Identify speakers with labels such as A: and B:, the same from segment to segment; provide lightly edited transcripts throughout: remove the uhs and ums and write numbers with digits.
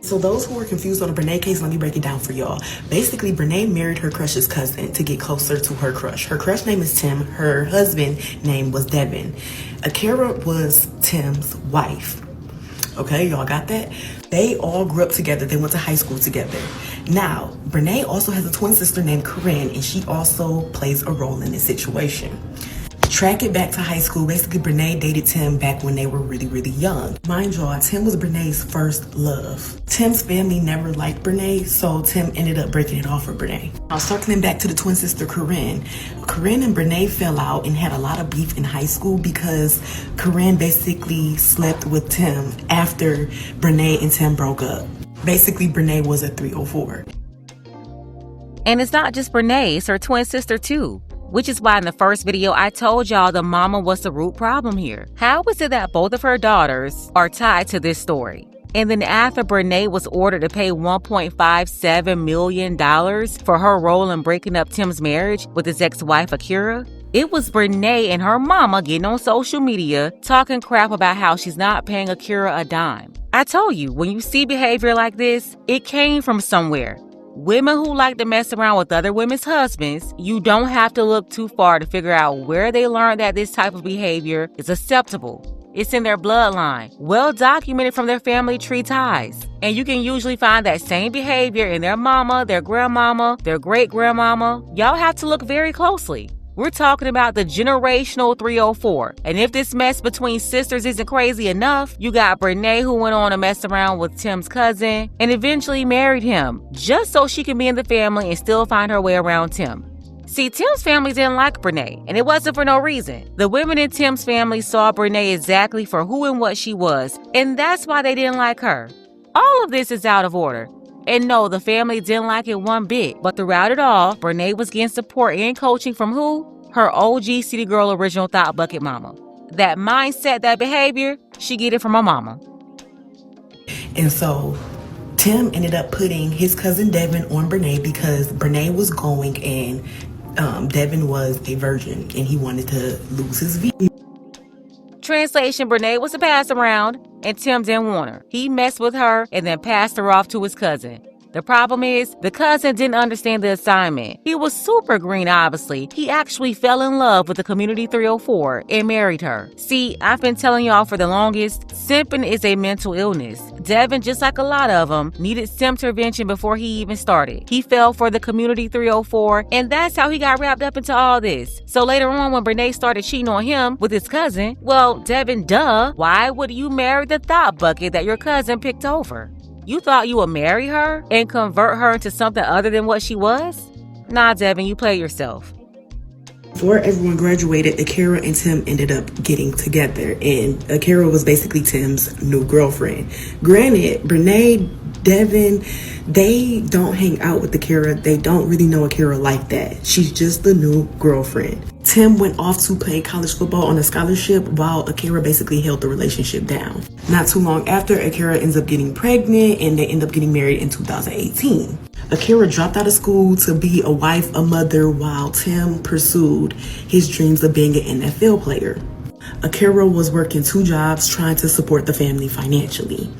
A: So those who are confused on the Brenay case, let me break it down for y'all. Basically, Brenay married her crush's cousin to get closer to her crush. Her crush name is Tim. Her husband name was Devon. Akira was Tim's wife. Okay, y'all got that? They all grew up together. They went to high school together. Now, Brenay also has a twin sister named Corinne, and she also plays a role in this situation. Track it back to high school. Basically, Brenay dated Tim back when they were really, really young. Mind y'all, Tim was Brenay's first love. Tim's family never liked Brenay, so Tim ended up breaking it off for Brenay. Now, circling back to the twin sister Corinne. Corinne and Brenay fell out and had a lot of beef in high school because Corinne basically slept with Tim after Brenay and Tim broke up. Basically, Brenay was a 304.
B: And it's not just Brenay, it's her twin sister too. Which is why in the first video I told y'all the mama was the root problem here. How is it that both of her daughters are tied to this story? And then after Brenay was ordered to pay $1.57 million for her role in breaking up Tim's marriage with his ex-wife Akira, it was Brenay and her mama getting on social media talking crap about how she's not paying Akira a dime. I told you, when you see behavior like this, it came from somewhere. Women who like to mess around with other women's husbands, you don't have to look too far to figure out where they learned that this type of behavior is acceptable. It's in their bloodline, well documented from their family tree ties. And you can usually find that same behavior in their mama, their grandmama, their great-grandmama. Y'all have to look very closely. We're talking about the generational 304. And if this mess between sisters isn't crazy enough, you got Brenay who went on to mess around with Tim's cousin and eventually married him just so she can be in the family and still find her way around Tim. See, Tim's family didn't like Brenay, and it wasn't for no reason. The women in Tim's family saw Brenay exactly for who and what she was, and that's why they didn't like her. All of this is out of order. And no, the family didn't like it one bit, but throughout it all, Brenay was getting support and coaching from who? Her OG City Girl original Thought Bucket mama. That mindset, that behavior, she get it from her mama.
A: And so Tim ended up putting his cousin Devon on Brenay because Brenay was going and Devon was a virgin and he wanted to lose his view.
B: Translation, Brenay was a pass around and Tim didn't want her. He messed with her and then passed her off to his cousin. The problem is, the cousin didn't understand the assignment. He was super green, obviously. He actually fell in love with the Community 304 and married her. See, I've been telling y'all for the longest, simping is a mental illness. Devon, just like a lot of them, needed SIMPTERVENTION before he even started. He fell for the Community 304, and that's how he got wrapped up into all this. So later on, when Brenay started cheating on him with his cousin, well, Devon, duh, why would you marry the thought bucket that your cousin picked over? You thought you would marry her and convert her into something other than what she was? Nah, Devon, you play yourself.
A: Before everyone graduated, Akira and Tim ended up getting together, and Akira was basically Tim's new girlfriend. Granted, Brenay, Devon, they don't hang out with Akira. They don't really know Akira like that. She's just the new girlfriend. Tim went off to play college football on a scholarship while Akira basically held the relationship down. Not too long after, Akira ends up getting pregnant and they end up getting married in 2018. Akira dropped out of school to be a wife, a mother, while Tim pursued his dreams of being an NFL player. Akira was working 2 jobs trying to support the family financially.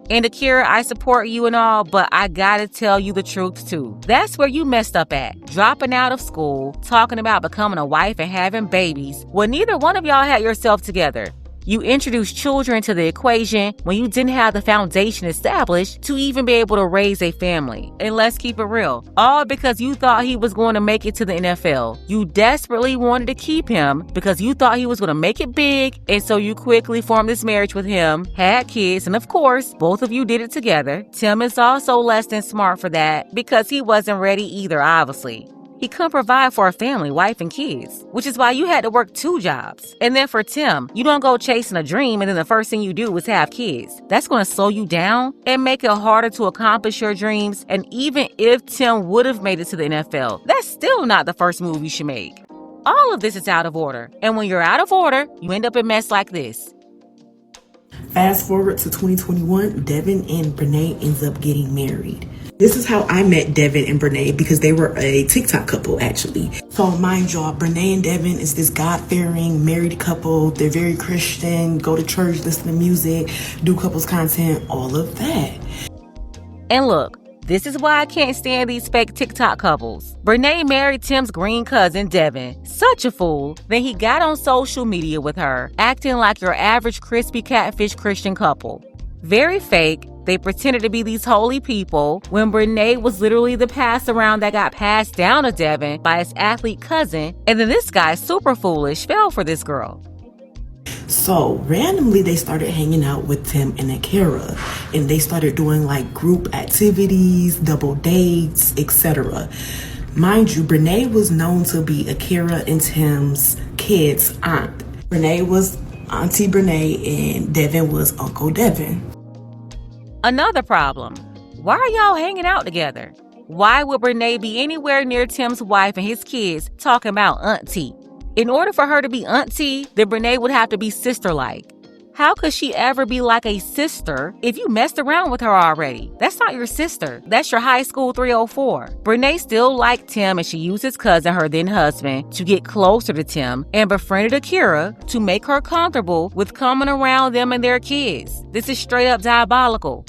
B: And Akira, I support you and all, but I gotta tell you the truth too. That's where you messed up at. Dropping out of school, talking about becoming a wife and having babies, when neither one of y'all had yourself together. You introduced children to the equation when you didn't have the foundation established to even be able to raise a family. And let's keep it real, all because you thought he was going to make it to the NFL. You desperately wanted to keep him because you thought he was going to make it big, and so you quickly formed this marriage with him, had kids, and of course, both of you did it together. Tim is also less than smart for that because he wasn't ready either, obviously. He couldn't provide for a family, wife, and kids, which is why you had to work 2 jobs. And then for Tim, you don't go chasing a dream and then the first thing you do is have kids. That's going to slow you down and make it harder to accomplish your dreams. And even if Tim would have made it to the NFL, that's still not the first move you should make. All of this is out of order. And when you're out of order, you end up in a mess like this.
A: Fast forward to 2021, Devon and Brenay ends up getting married. This is how I met Devon and Brenay, because they were a TikTok couple, actually. So mind y'all, Brenay and Devon is this God-fearing married couple. They're very Christian, go to church, listen to music, do couples content, all of that.
B: And look, this is why I can't stand these fake TikTok couples. Brenay married Tim's green cousin, Devon. Such a fool. Then he got on social media with her, acting like your average crispy catfish Christian couple. Very fake. They pretended to be these holy people when Brenay was literally the pass-around that got passed down to Devon by his athlete cousin, and then this guy, super foolish, fell for this girl.
A: So randomly they started hanging out with Tim and Akira, and they started doing like group activities, double dates, etc. Mind you, Brenay was known to be Akira and Tim's kids' aunt. Brenay was Auntie Brenay and Devon was Uncle Devon.
B: Another problem. Why are y'all hanging out together? Why would Brenay be anywhere near Tim's wife and his kids talking about auntie? In order for her to be auntie, then Brenay would have to be sister-like. How could she ever be like a sister if you messed around with her already? That's not your sister. That's your high school 304. Brenay still liked Tim, and she used his cousin, her then husband, to get closer to Tim and befriended Akira to make her comfortable with coming around them and their kids. This is straight up diabolical.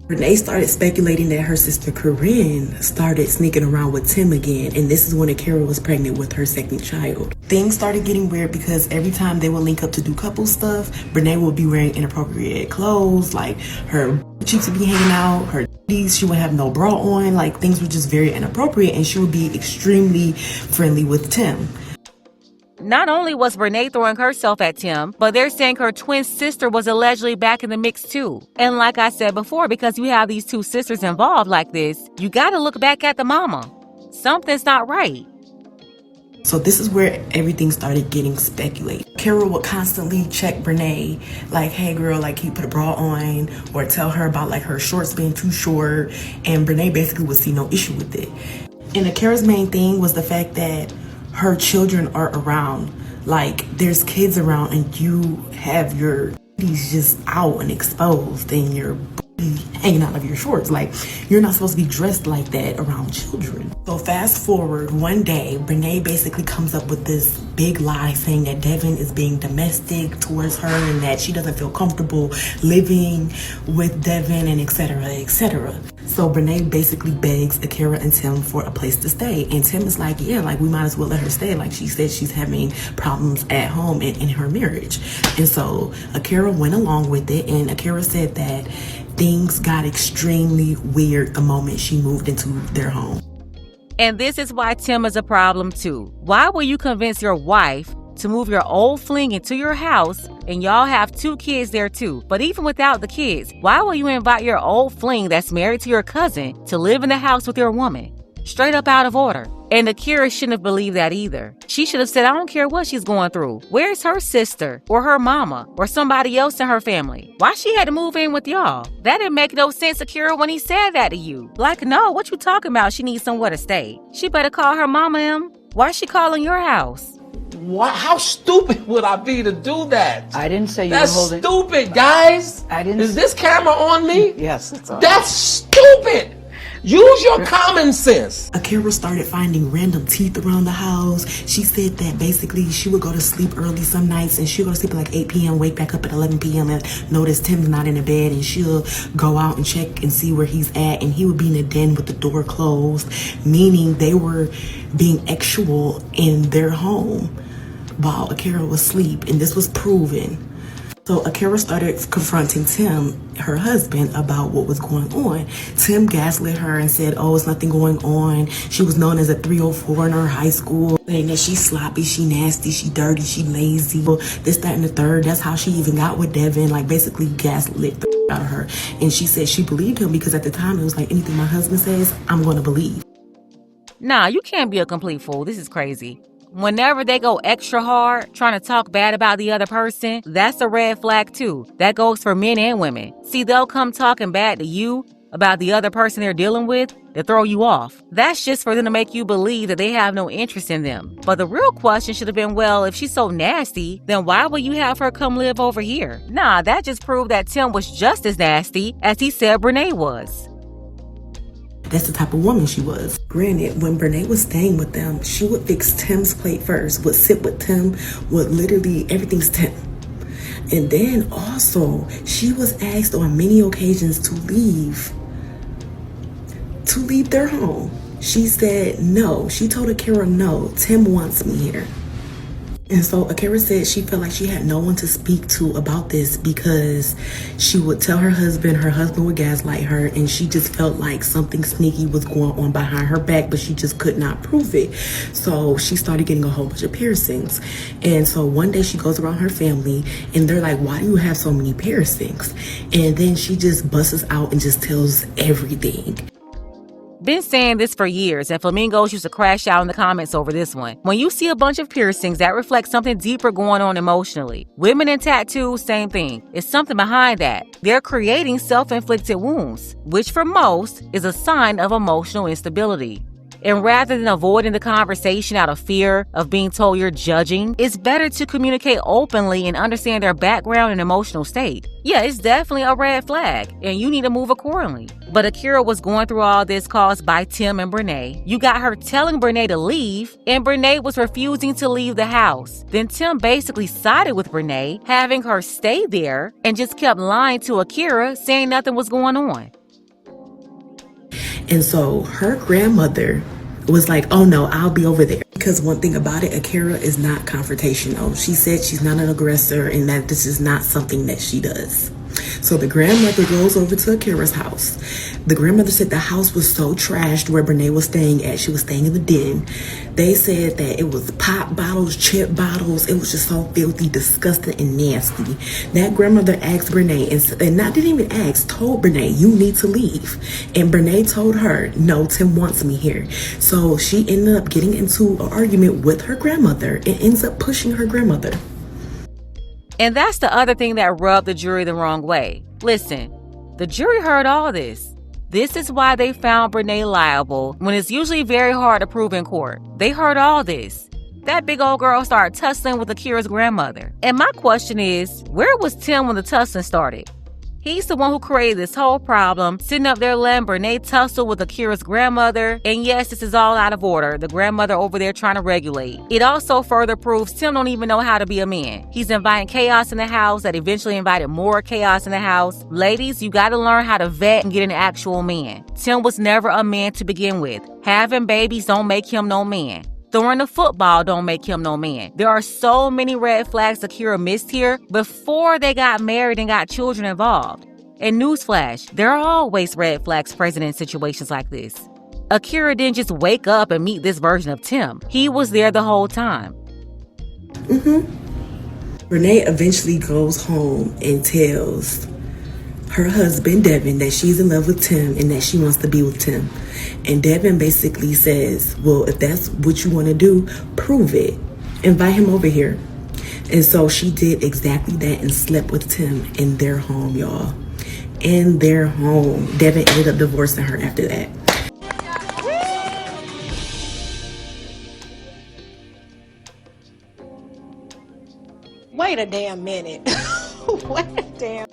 A: Brenay started speculating that her sister Corinne started sneaking around with Tim again, and this is when Akira was pregnant with her second child. Things started getting weird because every time they would link up to do couple stuff, Brenay would be wearing inappropriate clothes, like her cheeks would be hanging out, her titties, she would have no bra on, like things were just very inappropriate, and she would be extremely friendly with Tim.
B: Not only was Brenay throwing herself at Tim, but they're saying her twin sister was allegedly back in the mix too. And like I said before, because you have these two sisters involved like this, you gotta look back at the mama. Something's not right.
A: So this is where everything started getting speculated. Akira would constantly check Brenay, like, hey girl, like, can you put a bra on? Or tell her about like her shorts being too short. And Brenay basically would see no issue with it. And Akira's main thing was the fact that her children are around. Like, there's kids around and you have your titties just out and exposed and your booty hanging out of your shorts. Like, you're not supposed to be dressed like that around children. So fast forward, one day, Brenay basically comes up with this big lie saying that Devon is being domestic towards her and that she doesn't feel comfortable living with Devon and etc, etc. So Brenay basically begs Akira and Tim for a place to stay. And Tim is like, yeah, like we might as well let her stay. Like she said she's having problems at home and in her marriage. And so Akira went along with it, and Akira said that things got extremely weird the moment she moved into their home.
B: And this is why Tim is a problem too. Why will you convince your wife to move your old fling into your house, and y'all have 2 kids there too? But even without the kids, why will you invite your old fling that's married to your cousin to live in the house with your woman? Straight up out of order. And Akira shouldn't have believed that either. She should have said, I don't care what she's going through. Where's her sister or her mama or somebody else in her family? Why she had to move in with y'all? That didn't make no sense, Akira, when he said that to you. Like, no, what you talking about? She needs somewhere to stay. She better call her mama him. Why she calling your house?
C: What? How stupid would I be to do that?
D: I didn't say you
C: That's
D: were holding.
C: stupid, guys.
D: I didn't.
C: Is this camera on me?
D: Yes, it's on.
C: That's stupid. Use your common sense.
A: Akira started finding random teeth around the house. She said that basically she would go to sleep early some nights, and she'll go to sleep at like 8 p.m., wake back up at 11 p.m. and notice Tim's not in the bed, and she'll go out and check and see where he's at, and he would be in the den with the door closed, meaning they were being actual in their home while Akira was asleep, and this was proven. So Akira started confronting Tim, her husband, about what was going on. Tim gaslit her and said, oh, it's nothing going on. She was known as a 304 in her high school, saying that she's sloppy, she nasty, she dirty, she lazy, this, that, and the third. That's how she even got with Devon, like basically gaslit the out of her. And she said she believed him because at the time it was like, anything my husband says, I'm going to believe.
B: Nah, you can't be a complete fool. This is crazy. Whenever they go extra hard, trying to talk bad about the other person, that's a red flag too. That goes for men and women. See, they'll come talking bad to you, about the other person they're dealing with to throw you off. That's just for them to make you believe that they have no interest in them. But the real question should have been, well, if she's so nasty, then why would you have her come live over here? Nah, that just proved that Tim was just as nasty as he said Brenay was.
A: That's the type of woman she was. Granted, when Brenay was staying with them, she would fix Tim's plate first, would sit with Tim, would literally, everything's Tim. And then also, she was asked on many occasions to leave their home. She said no. She told Akira, no, Tim wants me here. And so Akira said she felt like she had no one to speak to about this because she would tell her husband would gaslight her, and she just felt like something sneaky was going on behind her back, but she just could not prove it. So she started getting a whole bunch of piercings. And so one day she goes around her family and they're like, why do you have so many piercings? And then she just busts out and just tells everything.
B: Been saying this for years, and Flamingos used to crash out in the comments over this one. When you see a bunch of piercings, that reflects something deeper going on emotionally. Women in tattoos, same thing. It's something behind that. They're creating self-inflicted wounds, which for most is a sign of emotional instability. And rather than avoiding the conversation out of fear of being told you're judging, it's better to communicate openly and understand their background and emotional state. Yeah, it's definitely a red flag, and you need to move accordingly. But Akira was going through all this caused by Tim and Brenay. You got her telling Brenay to leave, and Brenay was refusing to leave the house. Then Tim basically sided with Brenay, having her stay there, and just kept lying to Akira, saying nothing was going on.
A: And so her grandmother was like, oh no, I'll be over there. Because one thing about it, Akira is not confrontational. She said she's not an aggressor and that this is not something that she does. So the grandmother goes over to Akira's house. The grandmother said the house was so trashed where Brenay was staying at. She was staying in the den. They said that it was pop bottles, chip bottles. It was just so filthy, disgusting, and nasty. That grandmother asked Brenay, and not didn't even ask, told Brenay, you need to leave. And Brenay told her, no, Tim wants me here. So she ended up getting into an argument with her grandmother and ends up pushing her grandmother.
B: And that's the other thing that rubbed the jury the wrong way. Listen, the jury heard all this. This is why they found Brenay liable when it's usually very hard to prove in court. They heard all this. That big old girl started tussling with Akira's grandmother. And my question is, where was Tim when the tussling started? He's the one who created this whole problem, sitting up there letting Brenay tussle with Akira's grandmother. And yes, this is all out of order. The grandmother over there trying to regulate. It also further proves Tim don't even know how to be a man. He's inviting chaos in the house that eventually invited more chaos in the house. Ladies, you gotta learn how to vet and get an actual man. Tim was never a man to begin with. Having babies don't make him no man. Throwing the football don't make him no man. There are so many red flags Akira missed here before they got married and got children involved. And newsflash, there are always red flags present in situations like this. Akira didn't just wake up and meet this version of Tim. He was there the whole time.
A: Brenay eventually goes home and tells her husband, Devon, that she's in love with Tim and that she wants to be with Tim. And Devon basically says, well, if that's what you want to do, prove it. Invite him over here. And so she did exactly that and slept with Tim in their home, y'all. In their home. Devon ended up divorcing her after that.
D: Wait a damn minute. Wait a damn.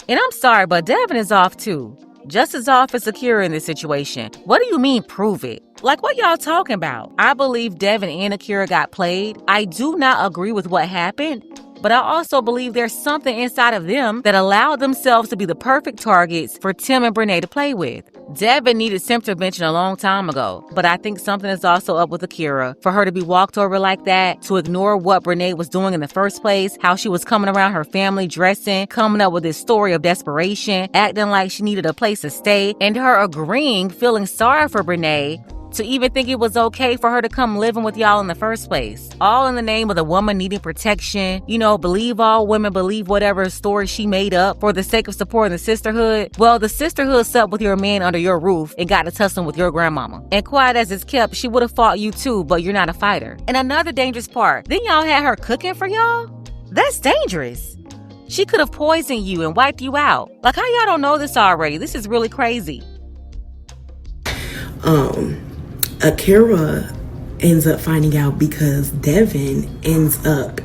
B: And I'm sorry, but Devon is off too. Just as off as Akira in this situation. What do you mean, prove it? Like, what y'all talking about? I believe Devon and Akira got played. I do not agree with what happened, but I also believe there's something inside of them that allowed themselves to be the perfect targets for Tim and Brenay to play with. Devon needed SIMP-Tervention a long time ago, but I think something is also up with Akira. For her to be walked over like that, to ignore what Brenay was doing in the first place, how she was coming around her family dressing, coming up with this story of desperation, acting like she needed a place to stay, and her agreeing, feeling sorry for Brenay, to even think it was okay for her to come living with y'all in the first place. All in the name of the woman needing protection. You know, believe all women, believe whatever story she made up for the sake of supporting the sisterhood. Well, the sisterhood slept with your man under your roof and got to tussling with your grandmama. And quiet as it's kept, she would have fought you too, but you're not a fighter. And another dangerous part, then y'all had her cooking for y'all? That's dangerous. She could have poisoned you and wiped you out. Like, how y'all don't know this already? This is really crazy.
A: Akira ends up finding out because Devon ends up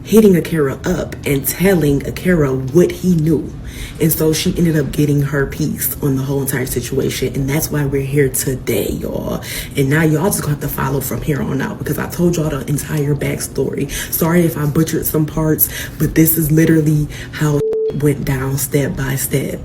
A: hitting Akira up and telling Akira what he knew. And so she ended up getting her piece on the whole entire situation. And that's why we're here today, y'all. And now y'all just gonna have to follow from here on out, because I told y'all the entire backstory. Sorry if I butchered some parts, but this is literally how went down step by step.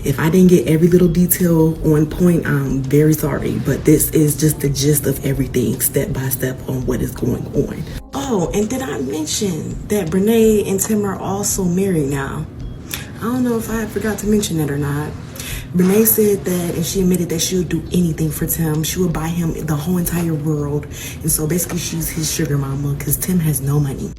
A: If I didn't get every little detail on point, I'm very sorry, but this is just the gist of everything step by step on what is going on. Oh, and did I mention that Brenay and Tim are also married now? I don't know if I forgot to mention that or not. Brenay said that, and she admitted that she would do anything for Tim. She would buy him the whole entire world. And so basically she's his sugar mama because Tim has no money.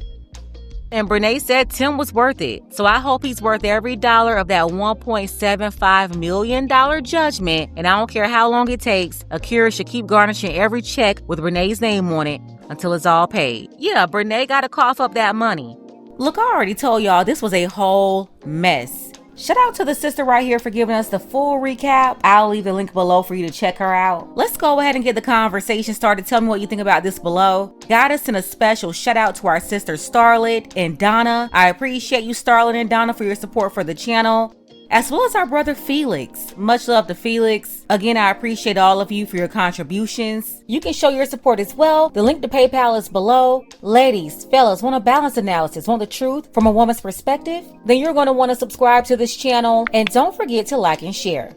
B: And Brenay said Tim was worth it. So I hope he's worth every dollar of that $1.75 million judgment. And I don't care how long it takes, Akira should keep garnishing every check with Brenay's name on it until it's all paid. Yeah, Brenay gotta cough up that money. Look, I already told y'all this was a whole mess. Shout out to the sister right here for giving us the full recap. I'll leave the link below for you to check her out. Let's go ahead and get the conversation started. Tell me what you think about this below. Gotta send a special shout out to our sisters Starlet and Donna. I appreciate you, Starlet and Donna, for your support for the channel, as well as our brother Felix. Much love to Felix. Again, I appreciate all of you for your contributions. You can show your support as well. The link to PayPal is below. Ladies, fellas, want a balanced analysis, want the truth from a woman's perspective? Then you're going to want to subscribe to this channel, and don't forget to like and share.